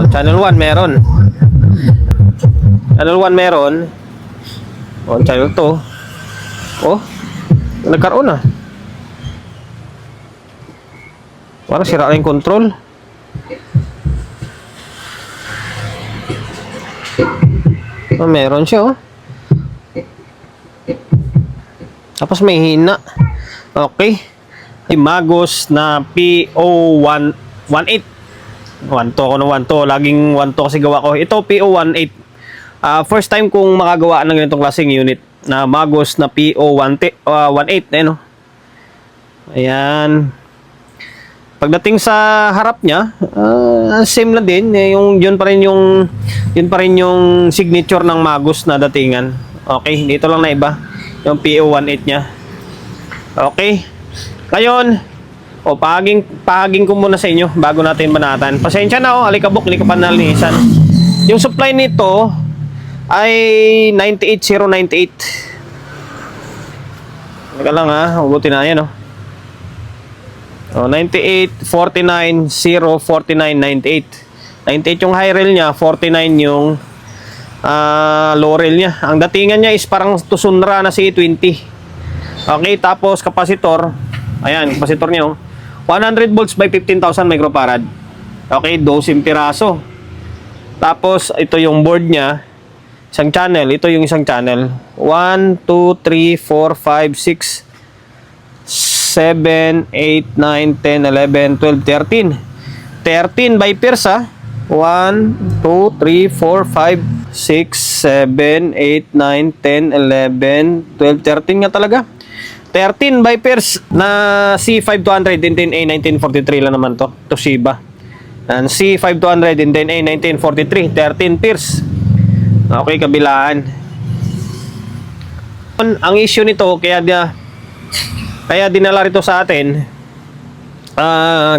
Channel 1 meron. Channel 1 meron. Channel 2. Nagkaroon na. Parang sira na yung control. Meron siya, Tapos may hina. Okay. Magos na PO118. 1 to ako ng 1 to. Laging 1 to kasi gawa ko. Ito PO18. First time kong makagawa ng ganitong klaseng unit na Magos na PO18. Ayan. Pagdating sa harap niya, same lang din. Yun pa rin yung signature ng Magos na datingan. Okay, dito lang na iba. Yung PO18 niya. Okay. Ngayon, pahaging ko muna sa inyo bago natin banatan. Pasensya na alikabok, hindi ko pa nalinisan. Yung supply nito ay 98098. Teka lang hugutin na yan 9849 04998. 98 yung high rail niya, 49 yung low rail niya. Ang datingan niya is parang Tucson na C20. Okay, tapos capacitor, ayan, capacitor niya 100 volts by 15,000 microfarad. Okay, 12 piraso. Tapos ito yung board niya, isang channel, ito yung isang channel. 1 2 3 4 5 6 7 8 9 10 11 12 13. 13 by pairs 1 2 3 4 5 6 7 8 9 10 11 12 13 nga talaga. 13 by pairs na C5200 and then A1943 lang naman to Toshiba. And C5200 and then A1943, 13 pairs. Okay, kabilaan. Ang issue nito kaya dinala rito sa atin.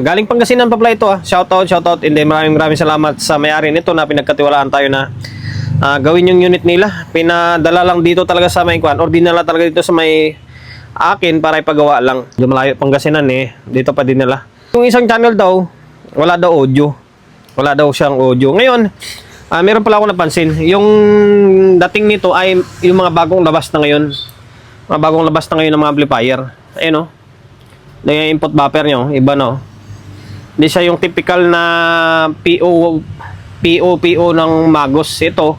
Galing Pangasinan pa pala ito Shoutout and then maraming salamat sa may-ari nito na pinagkatiwalaan tayo na gawin yung unit nila. Pinadala lang dito talaga sa may or dinala talaga dito sa may akin para ipagawa lang. Medyo malayo Pangasinan dito pa dinala. Yung isang channel daw, wala daw audio. Wala daw siyang audio. Ngayon, meron pala ako napansin. Yung dating nito ay yung mga bagong labas na ngayon. Mga bagong labas na ngayon ng mga amplifier. Ayun yung input buffer nyo, iba Hindi siya yung typical na PO ng Magos. Ito,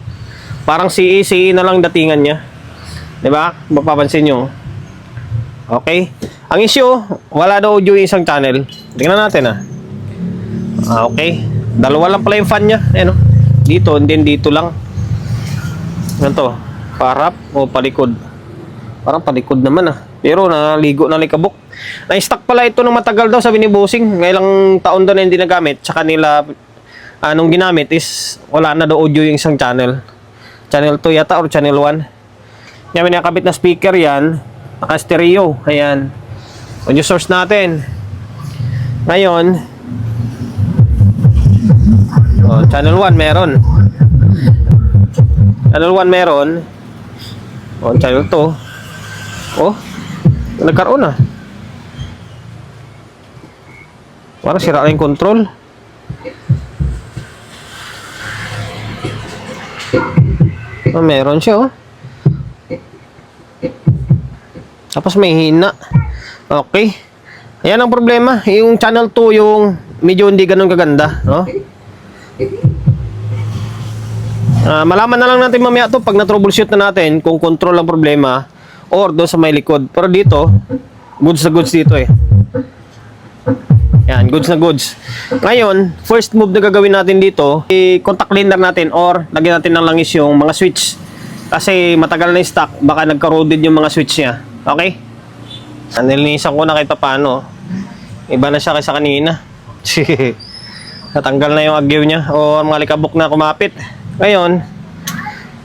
parang CE na lang datingan niya. Diba? Mapapansin nyo. Okay. Ang issue, wala daw audio yung isang channel. Tingnan natin okay. Dalawa lang pala yung fan niya. Dito, and then dito lang. Ganito. Parap o palikod. Parang palikod naman Pero naligo na likabok. Na-stock pala ito ng matagal daw, sabi ni Bossing. Ngayong taon daw na hindi nagamit. Tsaka nila, nung ginamit is, wala na daw audio yung isang channel. Channel 2 yata or channel 1. Yan, may nakabit na speaker yan. Naka-stereo. Ayan. Audio source natin. Ngayon, channel 1 meron. Channel 1 meron. Channel 2. Nagkaroon na. Parang sira na yung control. Meron siya Tapos may hina. Okay. Ayan ang problema. Yung channel 2 yung medyo hindi ganun kaganda, malaman na lang natin mamaya to pag na-troubleshoot na natin kung control ang problema or doon sa may likod. Pero dito, goods na goods dito Yan, goods na goods. Ngayon, first move na gagawin natin dito, i-contact cleaner natin or lagyan natin ng langis yung mga switch. Kasi matagal na yung stock, baka nagka-corroded yung mga switch niya. Okay? Nilinisan ko na kahit paano. Iba na siya kaysa kanina. Natanggal na yung agyaw niya o mga likabok na kumapit. Ngayon,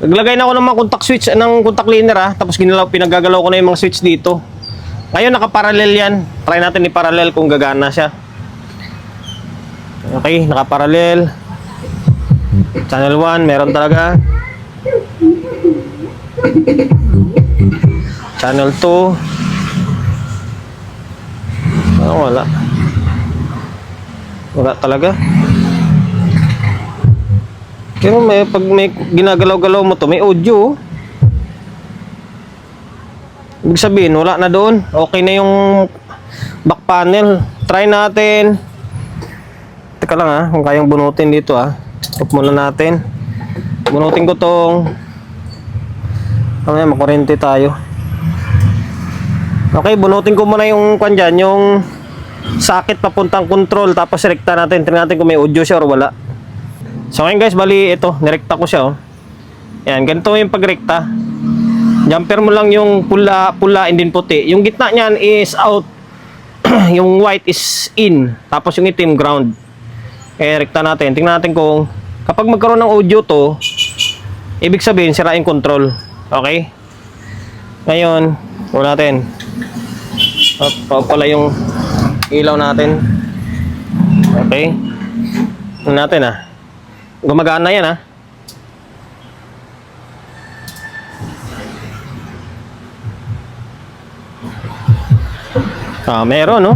naglagay na ako ng mga contact switch ng contact cleaner tapos pinagagalaw ko na yung mga switch dito. Ngayon nakaparallel yan. Try natin i-parallel kung gagana siya. Okay, nakaparallel. Channel 1 meron talaga. Channel 2 wala talaga. Pero pag may ginagalaw-galaw mo to, may audio. Ibig sabihin, wala na doon. Okay na yung back panel. Try natin. Teka lang ha, kung kayang bunutin dito ha. Stop muna natin. Bunutin ko tong. Mamaya makurente tayo. Okay, bunutin ko muna yung kwan dyan, yung sakit papuntang control. Tapos rekta natin. Tingnan natin kung may audio siya or wala. So ngayon guys, bali ito, nirekta ko siya oh. Yan, ganito yung pagrekta. Jumper mo lang yung pula and then puti. Yung gitna niyan is out. Yung white is in. Tapos yung itim ground. Kaya rekta natin. Tingnan natin kung kapag magkaroon ng audio to, ibig sabihin sira yung control. Okay? Ngayon, wala natin. Pala yung ilaw natin. Okay? Tingnan natin ah. Gumagana yan ha. Meron no.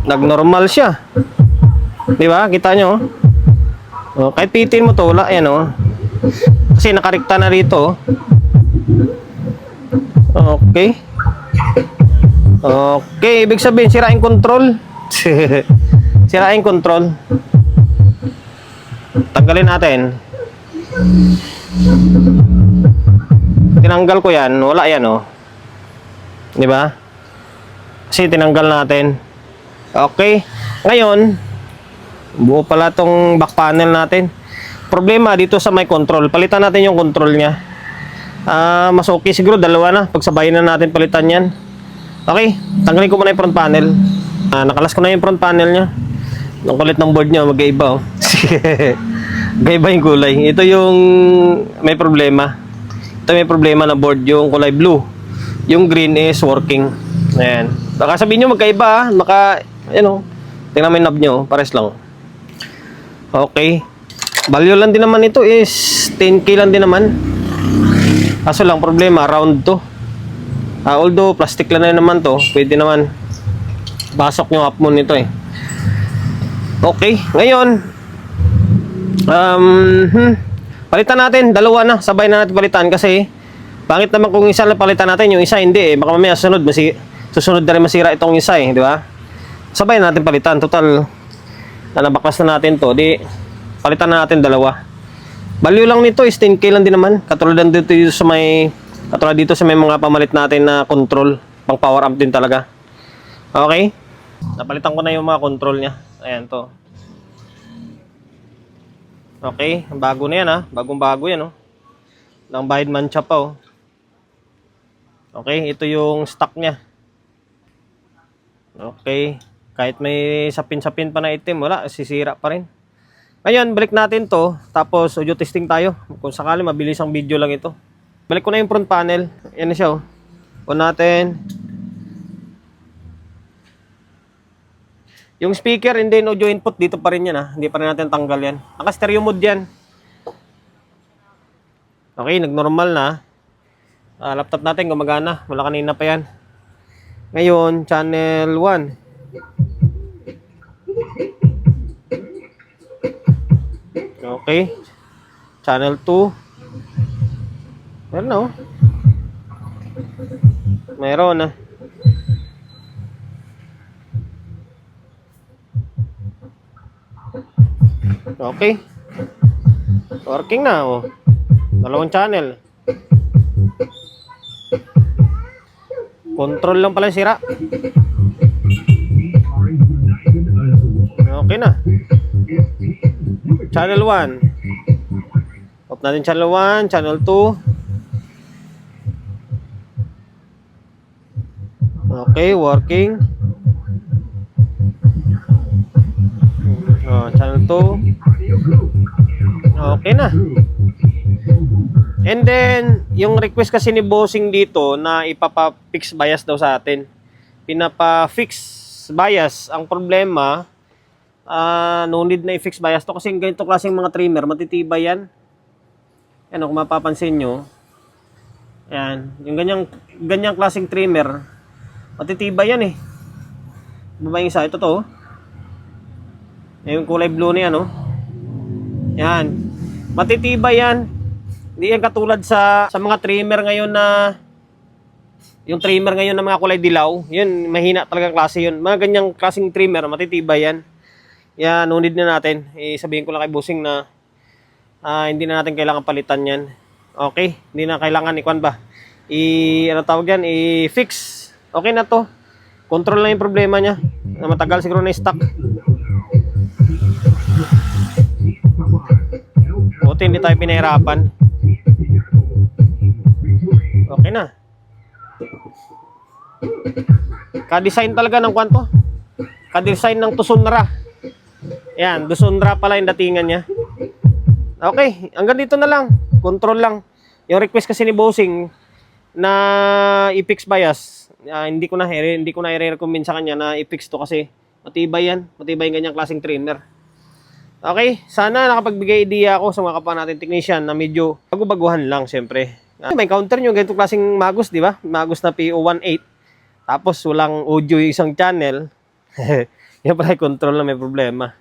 Nagnormal siya. 'Di ba? Kita nyo. Oh, kahit pitin mo to, wala yan oh. Kasi nakarekta na rito. Okay. Okay, ibig sabihin sira yung control. Sira yung control. Tanggalin natin. Tinanggal ko yan, wala yan oh. 'Di ba? Kasi tinanggal natin. Okay. Ngayon, buo pala tong back panel natin. Problema dito sa may control. Palitan natin yung control niya. Mas okay siguro dalawa na. Pagsabayin na natin palitan yan. Okay, tanggalin ko muna yung front panel. Nakalas ko na yung front panel niya. Ang kulit ng board niya, mag-iiba oh. Gaiba yung kulay. Ito yung may problema. Ito may problema na board, yung kulay blue. Yung green is working. Ayan. Baka sabihin nyo magkaiba, maka, tingnan mo yung knob nyo, pares lang. Okay. Value lang din naman ito is 10K lang din naman. Kaso lang problema, round to. Although plastic lang na naman to, pwede naman. Pasok yung up mo nito eh. Okay, ngayon palitan natin, dalawa na, sabay na natin palitan kasi pangit naman kung isa lang palitan natin, yung isa hindi eh. Baka mamaya susunod na rin masira itong isa eh, di ba? Sabay na natin palitan, total nabaklas na natin to, di palitan na natin dalawa. Value lang nito is 10K lang din naman. Katulad dito sa may mga pamalit natin na control, pang power amp din talaga. Okay? Napalitan ko na yung mga control niya. Ayan to. Okay, bago na yan ha. Bagong-bago yan oh. Lang bahid mancha pa oh. Okay, ito yung stock niya. Okay, kahit may sapin-sapin pa na itim, wala, sisira pa rin. Ngayon, balik natin to. Tapos audio testing tayo. Kung sakali mabilis ang video lang ito. Balik ko na yung front panel. Yan na siya oh. On natin. Yung speaker and then audio input dito pa rin yan ha. Hindi pa rin natin tanggal yan. Naka stereo mode yan. Okay, nagnormal na. Laptop natin gumagana. Wala kanina pa yan. Ngayon, channel 1. Okay. Channel 2. Meron na oh. Meron na. Okay. Working na oh. Dalawang channel. Control lang pala sira. Okay na. Channel 1. Off natin channel 1, channel 2. Okay, working. Channel 2. Okay na. And then, yung request kasi ni Bossing dito na ipapa-fix bias daw sa atin. Pinapa-fix bias. Ang problema, no need na i-fix bias to kasi ganito klaseng mga trimmer, matitibay yan. Yan, kung mapapansin nyo. Yan, yung ganyang klaseng trimmer, matitibay yan eh. Babayang isa, ito to. Yung kulay blue na yan, oh. Yan. Matitibay yan. Hindi yan katulad sa mga trimmer ngayon na yung trimmer ngayon na mga kulay dilaw. Yun, mahina talaga klase yun. Mga ganyang klaseng trimmer, matitibay yan. Yan, no need na natin. Sabihin ko lang kay Bossing na hindi na natin kailangan palitan yan. Okay, hindi na kailangan ikuan ba? Ano tawag yan? I-fix. Okay na to. Control lang yung problema niya. Na matagal siguro na stock. Buti hindi tayo pinahirapan. Okay na. Ka-design talaga ng kwanto. Ka-design ng Tucson-ra. Yan, Tucson-ra pala yung datingan niya. Okay, hanggang dito na lang. Control lang. Yung request kasi ni Bossing na i-fix bias, hindi ko na i-recommend sa kanya na i-fix to kasi matibay yan. Matibay yung ganyang klaseng trimmer. Okay, sana nakapagbigay idea ako sa mga kapwa natin technician na medyo bago-baguhan lang siyempre. May counter nyo, ganito klaseng Magus, di ba? Magus na PO18. Tapos walang audio yung isang channel. Yan pala yung control na may problema.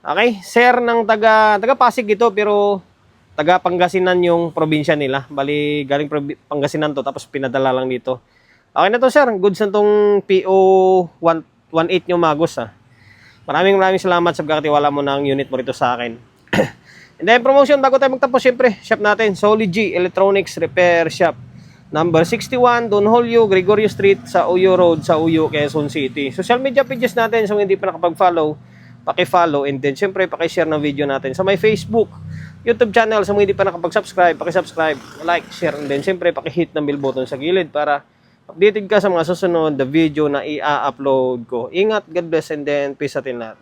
Okay, sir ng taga Pasig ito pero taga Pangasinan yung probinsya nila. Bali, galing Pangasinan to tapos pinadala lang dito. Okay na to sir, goods na tong PO18 yung Magus ha. Maraming salamat sa pagkakatiwala mo ng unit mo rito sa akin. And then promotion, bago tayo magtapos, syempre, shop natin, Solid G Electronics Repair Shop. Number 61, Don Julio, Gregorio Street, sa Uyo Road, sa Uyo, Quezon City. Social media pages natin, so hindi pa nakapag-follow, paki-follow. And then, syempre, paki-share ng video natin sa may Facebook, YouTube channel. Sa mga hindi pa nakapag-subscribe, paki-subscribe, like, share. And then, syempre, paki-hit ng bell button sa gilid para updated ka sa mga susunod na video na i-upload ko. Ingat, God bless, and then peace atin lahat.